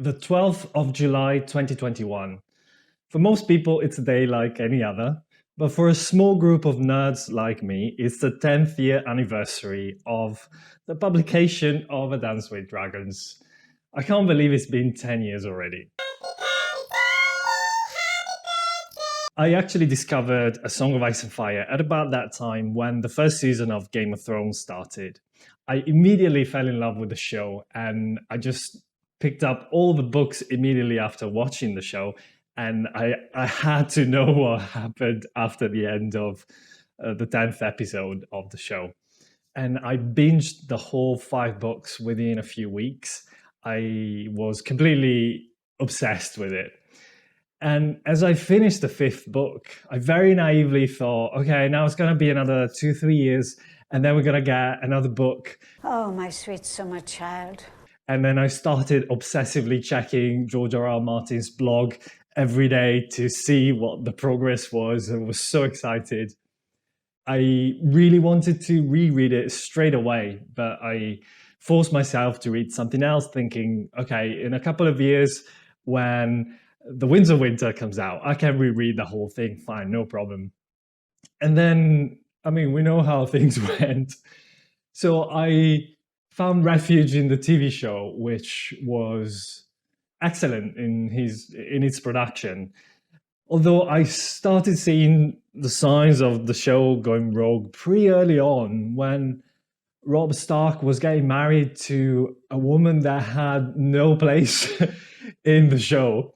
The 12th of July 2021. For most people, it's a day like any other, but for a small group of nerds like me, it's the 10th year anniversary of the publication of A Dance with Dragons. I can't believe it's been 10 years already. I actually discovered A Song of Ice and Fire at about that time when the first season of Game of Thrones started. I immediately fell in love with the show, and I just picked up all the books immediately after watching the show, and I had to know what happened after the end of the 10th episode of the show. And I binged the whole 5 books within a few weeks. I was completely obsessed with it. And as I finished the 5th book, I very naively thought, okay, now it's going to be another 2-3 years, and then we're going to get another book. Oh, my sweet summer child. And then I started obsessively checking George R.R. Martin's blog every day to see what the progress was. I was so excited. I really wanted to reread it straight away, but I forced myself to read something else, thinking, okay, in a couple of years, when The Winds of Winter comes out, I can reread the whole thing, fine, no problem. And then, I mean, we know how things went. So I found refuge in the TV show, which was excellent in its production. Although I started seeing the signs of the show going rogue pretty early on when Robb Stark was getting married to a woman that had no place in the show.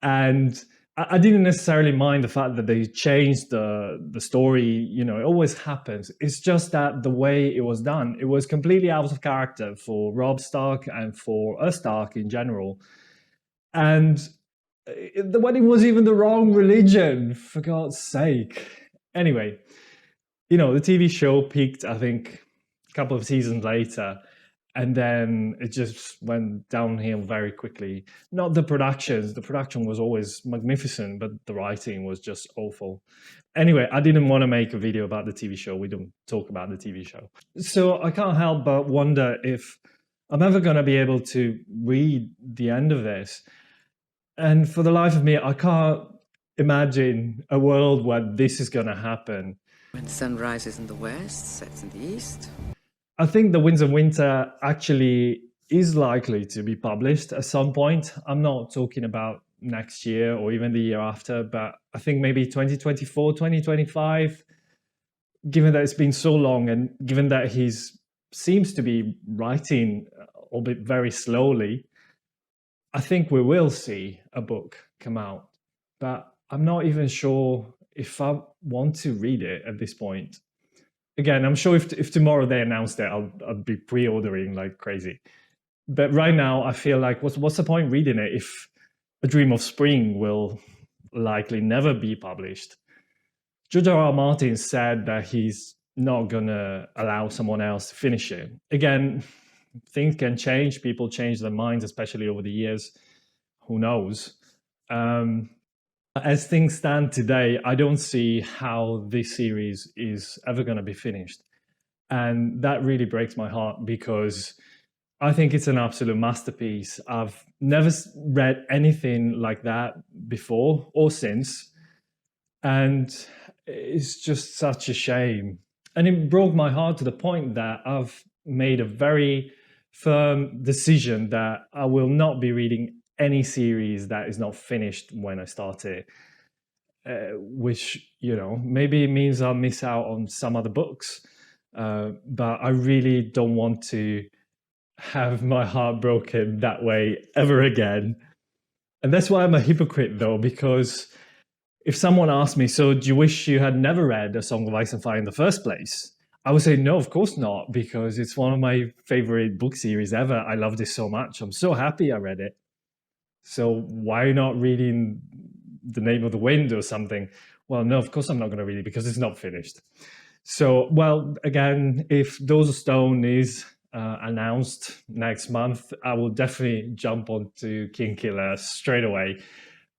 And I didn't necessarily mind the fact that they changed the story. You know, it always happens. It's just that the way it was done, it was completely out of character for Robb Stark and for a Stark in general. And the wedding was even the wrong religion, for God's sake. Anyway, you know, the TV show peaked, I think, a couple of seasons later. And then it just went downhill very quickly. Not the productions. The production was always magnificent, but the writing was just awful. Anyway, I didn't want to make a video about the TV show. We don't talk about the TV show. So I can't help but wonder if I'm ever going to be able to read the end of this. And for the life of me, I can't imagine a world where this is going to happen. When the sun rises in the west, sets in the east. I think The Winds of Winter actually is likely to be published at some point. I'm not talking about next year or even the year after, but I think maybe 2024, 2025, given that it's been so long and given that he seems to be writing, albeit very slowly, I think we will see a book come out. But I'm not even sure if I want to read it at this point. Again, I'm sure if tomorrow they announced it, I'll be pre-ordering like crazy. But right now, I feel like, what's the point reading it if A Dream of Spring will likely never be published? George R.R. Martin said that he's not going to allow someone else to finish it. Again, things can change. People change their minds, especially over the years. Who knows? As things stand today, I don't see how this series is ever going to be finished. And that really breaks my heart because I think it's an absolute masterpiece. I've never read anything like that before or since. And it's just such a shame. And it broke my heart to the point that I've made a very firm decision that I will not be reading any series that is not finished when I start it, which, you know, maybe it means I'll miss out on some other books, but I really don't want to have my heart broken that way ever again. And that's why I'm a hypocrite, though, because if someone asked me, so do you wish you had never read A Song of Ice and Fire in the first place? I would say, no, of course not, because it's one of my favorite book series ever. I loved it so much. I'm so happy I read it. So why not reading The Name of the Wind or something? Well, no, of course I'm not going to read it because it's not finished. So, well, again, if Dose of Stone is announced next month, I will definitely jump onto Kingkiller straight away.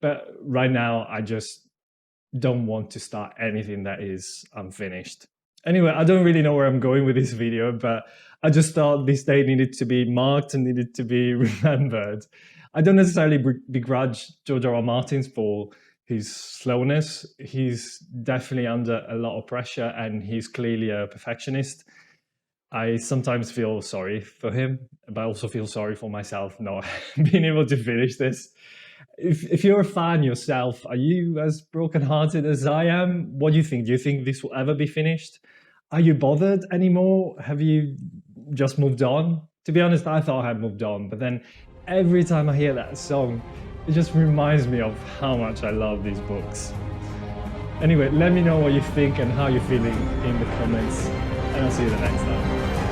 But right now, I just don't want to start anything that is unfinished. Anyway, I don't really know where I'm going with this video, but I just thought this day needed to be marked and needed to be remembered. I don't necessarily begrudge George R.R. Martin for his slowness. He's definitely under a lot of pressure and he's clearly a perfectionist. I sometimes feel sorry for him, but I also feel sorry for myself not being able to finish this. If you're a fan yourself, are you as brokenhearted as I am? What do you think? Do you think this will ever be finished? Are you bothered anymore? Have you just moved on? To be honest, I thought I had moved on, but then every time I hear that song, it just reminds me of how much I love these books. Anyway, let me know what you think and how you're feeling in the comments, and I'll see you the next time.